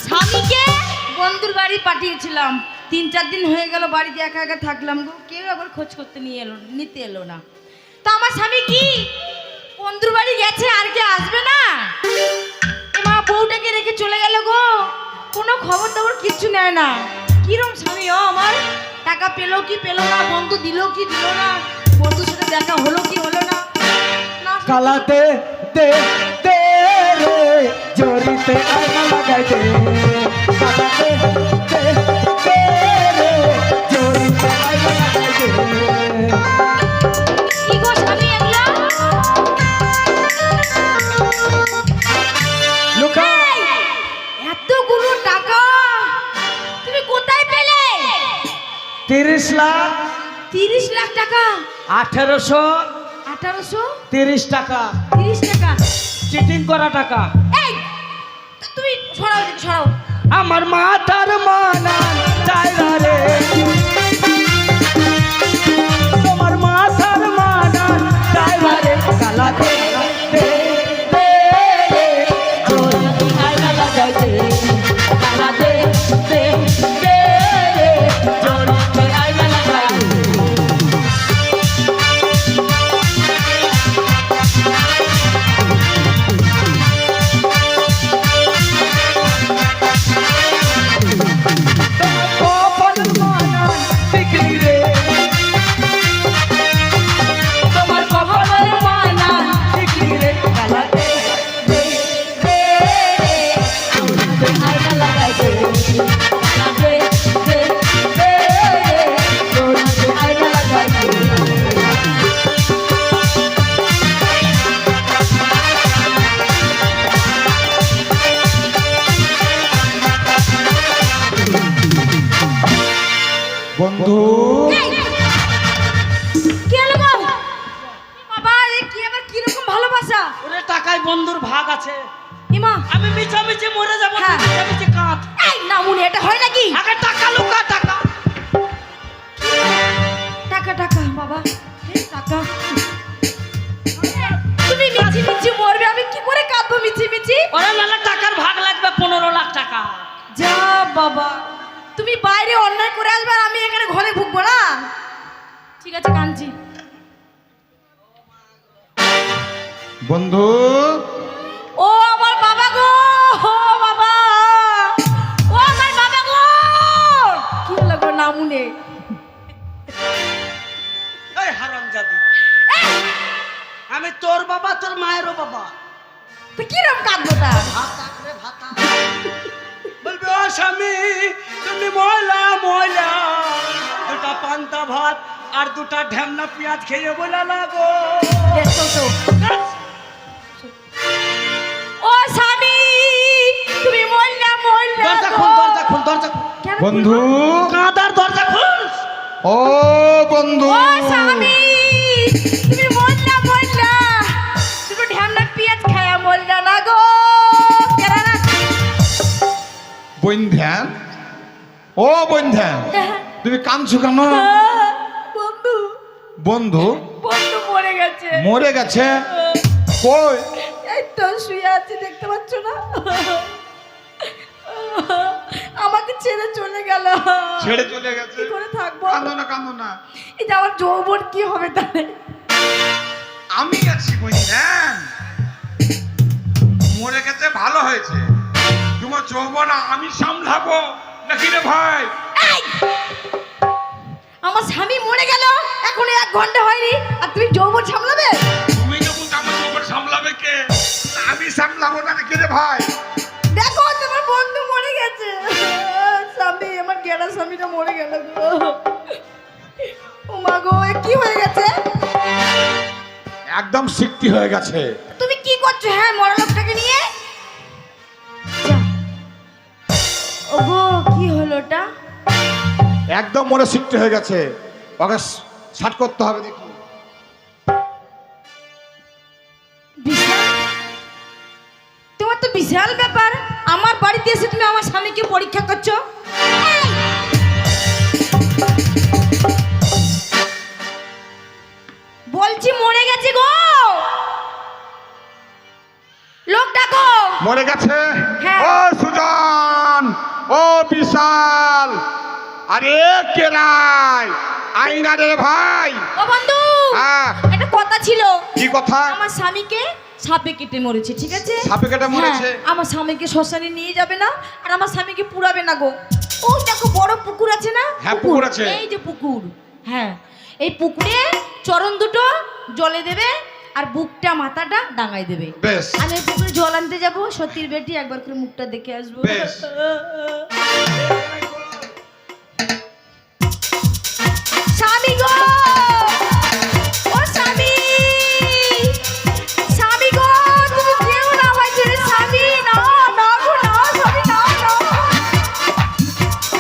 স্বামীকে বন্ধুর বাড়ি পাঠিয়েছিলাম, 3-4 দিন হয়ে গেল বাড়িতে একা একা থাকলাম গো, কেউ আবার খোঁজ করতে নিতে এলো না। তো আমার স্বামী কি বন্ধুর বাড়ি গেছে, আর কি আসবে না? মা বউটাকে রেখে চলে গেল গো, কোনো খবর দাবর কিচ্ছু নেয় না। কিরম স্বামী ও আমার, টাকা পেলো কি পেলো না, বন্ধু দিল কি দিল না, বন্ধুর সাথে দেখা হলো কি হলো না। কালাতে দে দে রে জড়িতে আয়না লাগাই দে, কালাতে দে দে রে জড়িতে আয়না লাগাই দে। কি গো স্বামী এগুলা? লুকা এতগুলো টাকা তুমি কোথায় পেলে? 30 লাখ 30 লাখ টাকা, 1830 টাকা 30 টাকা চিটিং করা টাকা। এই তুমি সরাও এদিকে, সরাও। আমার মাথার মানা চাইলা রে, তোমার মাথার মানা চাইলা রে, কালাতে দে দে রে জড়িতে আয়না লাগাই দে, কালাতে দে দে রে জড়িতে আয়না লাগাই দে। কপাল মানা বিক্রি রে, তোমার কপাল মানা বিক্রি রে, কালাতে দে দে রে জড়িতে আয়না লাগাই দে, কালাতে দে দে রে জড়িতে আয়না লাগাই দে। বন্ধু এই, কি হলো গো? বাবা এ কি আবার কি রকম ভালোবাসা? ওরে টাকায় বন্ধুর ভাগ আছে, ইমা আমি মিছামিছি মরে যাবো, হ্যাঁ। মিছামিছি কাঁদ। এই না মুনি, এটা হয় নাকি? আগে টাকা লুকা, টাকা টাকা টাকা বাবা, এই টাকা। তুমি মিছি মিছি মরবে, আমি কি করে কাঁদবো মিছি মিছি? ওরে নানা টাকার ভাগ লাগবে 15 লাখ টাকা। যা বাবা, তুমি বাইরে অন্যায় করে আসবে আর আমি এখানে ঘরে ঢুকবো না। ঠিক আছে কাঞ্চি। বন্ধু ও আমার বাবা গো, ও বাবা, ও আমার বাবা গো। কি হলো গো নামুনে? এই হারামজাদি, আমি তোর বাবা, তোর মায়েরও বাবা। তো কিরম কাঁদবো তা? ভাতা রে ভাতা বলবে ও স্বামী তুমি ময়লা ময়লা, দুটা পান্তা ভাত আর দুটা ঢ্যামনা পেঁয়াজ খেয়ে বলা লাগো। দেখো তো, ও স্বামী তুমি মরলা মরলা দরজা গো। খুল, দরজা খুল, দরজা খুল, কেন বন্ধু কাঁদার দরজা খুল। ও বন্ধু ও স্বামী তুমি মরলা মরলা, তুমি ঢ্যামনা পেঁয়াজ খায়া মরলা না গো। কেন না? বন্ধন, ও বন্ধন তুমি কাঁদছো কেন? বন্ধু, বন্ধু বন্ধু মরে গেছে। মরে গেছে? কই? এই তো শুয়ে আছে, দেখতে পাচ্ছ না? আমাকে ছেড়ে চলে গেল। ছেড়ে চলে গেছে? কি করে থাকবো? কাঁদো না, কাঁদো না, এই যে আমার যৌবন কি হবে তাহলে? আমি আছি বন্ধন। মরে গেছে ভালো হয়েছে, তোমার যৌবন আমি সামলাবো নাকি রে ভাই? এই! আমার স্বামী মরে গেল এখন 1 ঘন্টা হয়নি, আর তুমি যৌবন সামলাবে? তুমি যখন আমার যৌবন সামলাবে কে? আমি সামলাবো না নাকি রে ভাই? দেখো তোমার বন্ধু মরে গেছে। স্বামী, আমার গেলা স্বামীটা মরে গেল গো। ও মা গো, এ কি হয়ে গেছে? একদম সিক্তি হয়ে গেছে। তুমি কি করছো হ্যাঁ মরা লোকটাকে নিয়ে? যা। ওগো কি হলো ওটা? একদম মনে সিক্তি হয়ে গেছে, ওকে শাট করতে হবে দেখি। বিশাল, তোমার তো বিশাল ব্যাপার। আমার বাড়িতে এসে তুমি আমার স্বামীকে পরীক্ষা করছো। এই! বলছি মরে গেছে গো, লোকটা গো। মরে গেছে? হ্যাঁ। ও ও সুজন, ও বিশাল, আরে কেরাই আইনা রে ভাই। ও বন্ধু, হ্যাঁ। একটা কথা ছিল। কি কথা? আমার স্বামীকে সাপে কেটে মরেছে, ঠিক আছে? সাপে কেটে মরেছে? হ্যাঁ, আমার স্বামীকে শ্মশানে নিয়ে যাবে না, আর আমার স্বামীকে পুরাবে না গো। ও দেখো বড় পুকুর আছে না? হ্যাঁ, পুকুর আছে। এই যে পুকুর, হ্যাঁ, এই পুকুরে চরণ দুটো জলে দেবে আর বুকটা মাথাটা ডাঙায় দেবে। বেশ। আমি এই পুকুরে জল আনতে যাবো, সত্যির বেটি একবার করে মুখটা দেখে আসবো। বেশ। স্বামী গো, ও স্বামী, স্বামী গো, তুমি কেউ না ভাই ছেড়ে, স্বামী না, না গো না, স্বামী না, না।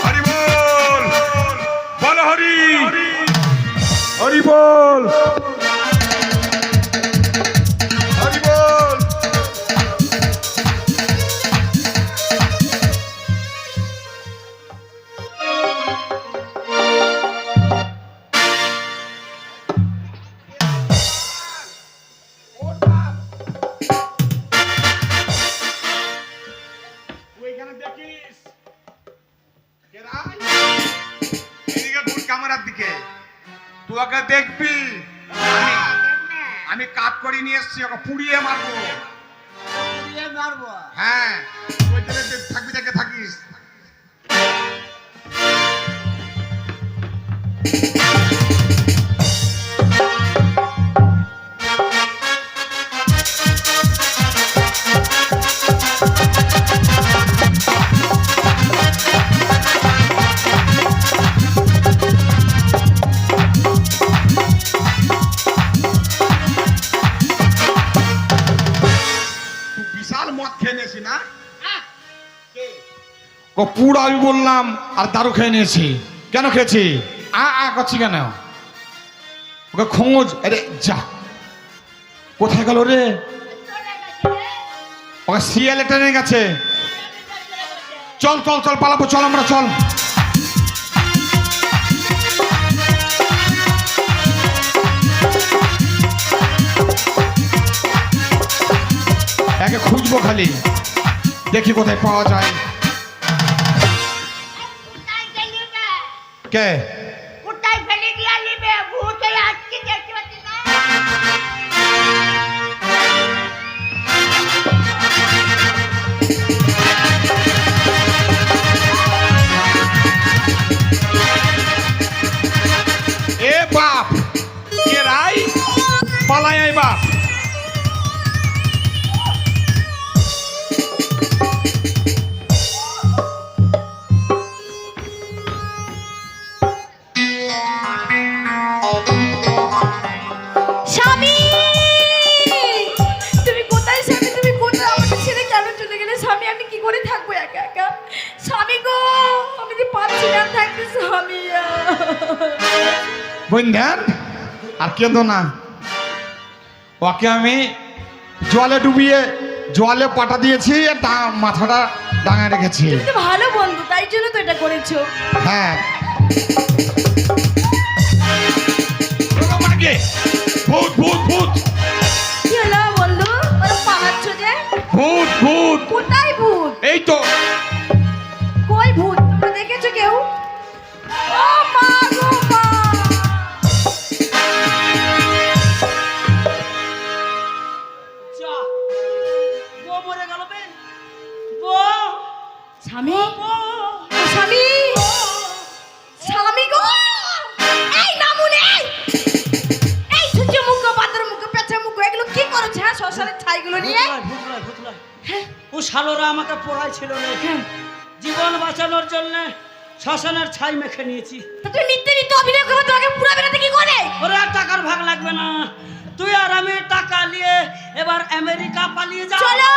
হরি বল, বল হরি, হরি বল, হরি বল। ওইখানে দেখিস কেরাই, এদিকে ঘুর ক্যামেরার দিকে, তুই ওকে দেখবি। আমি কাট করে নিয়ে এসছি, ওকে পুড়িয়ে মারবো। হ্যাঁ, ওই জায়গায় থাকবি, দেখে থাকিস। তুই বিশাল মদ খেয়ে নিয়েছি না? ও পুরো আমি বললাম, আর দারু খেয়ে নিয়েছি। কেন খেয়েছি? করছি কেন? ওকে খোঁজ। আরে যা, কোথায় গেল রে? ওকে শিয়ালে টেনে গেছে। চল চল চল, পালাবো, চল আমরা, চল। একে খুঁজবো খালি, দেখি কোথায় পাওয়া যায়। কে? কোথায় ফেলে দিয়া নিবে? ভূত হয়ে আসছে, দেখতে পাচ্ছিস না? এ বাপ, কে রাই? পালাই আই বাপ। স্বামী, তুমি কোথায়? স্বামী তুমি কোথায়? আমাকে ছেড়ে কেন চলে গেলে? স্বামী আমি কি করে থাকবো একা একা? স্বামী গো, আমি যে পাচ্ছি না থাকতে, স্বামী। বন্ধন আর কেঁদো না, ওকে আমি জলে ডুবিয়ে জলে পাটা দিয়েছি, আর মাথাটা ডাঙায় রেখেছি। তুমি তো ভালো বন্ধু, তাই জন্য তো এটা করেছো। হ্যাঁ। মানে কি? ভূত ভূত ভূত কি হলো বন্ধু, ওরা পাহাচ্ছ যে? ভূত ভূত। কোথায় ভূত? এই তো। কই ভূত? তোমরা দেখেছো কেউ? ও মা গো মা! যা, বউ মরে গেল বে। বউ, স্বামী, বউ, ও স্বামী, স্বামী গো! এই নামুন, এই সূর্য মুখ, বাদর মুখ, পেঁচা মুখ, এগুলো কি করছে? হ্যাঁ, শ্মশানের ছাইগুলো নিয়ে। ভুতলাই, ভুতলাই। হ্যাঁ, ও শালোরা আমাকে পড়াইছিল রে। হ্যাঁ। জীবন বাঁচানোর জন্য শ্মশানের ছাই মেখে নিয়েছি। তা তুমি মিথ্যে মিথ্যে অভিনয় করবে, তোমাকে পুরা বেড়াতে কি করে? ওরে আর টাকার ভাগ লাগবে না, তুই আর আমি টাকা নিয়ে এবার আমেরিকা পালিয়ে যা। চলো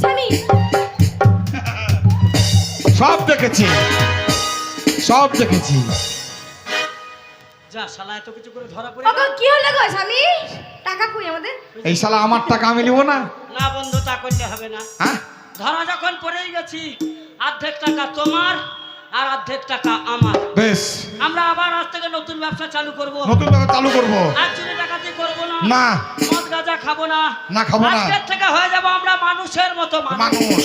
স্বামী। সব দেখেছি, সব দেখেছি। যা শালা, এত কিছু করে ধরা পড়ে ওগো গেল। কি হলো গো স্বামী? টাকা কই আমাদের? এই শালা আমার টাকা আমি নিব না। না বন্ধু, তা করলে হবে না। হ্যাঁ, ধরা যখন পড়েই গেছি, অর্ধেক টাকা তোমার আর অর্ধেক টাকা আমার। বেশ, আমরা আবার আজ থেকে নতুন ব্যবসা চালু করব। নতুন ভাবে চালু করবো। আর চুরি ডাকাতি করব না। না, মদ গাঁজা খাবো না। না খাবো না। আজকের থেকে হয়ে যাব আমরা মানুষের মতো মানুষ। মানুষ।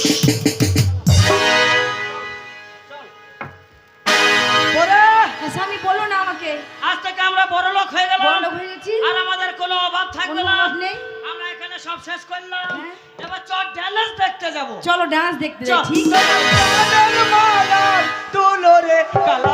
ওরে, হ্যাঁ, স্বামী বলো না আমাকে। আজ থেকে আমরা বড় লোক হয়ে গেলাম। বড়লোক হয়ে গেছি। আর আমাদের কোনো অভাব থাকবে কোনো না। অভাব নেই। আমরা এখানে সব শেষ করলাম। হ্যাঁ। এবার চট ড্যান্স দেখতে যাব। চলো ডান্স দেখতে যাই। চল। ঠিক আছে। কালার মালার তুলো রে কালার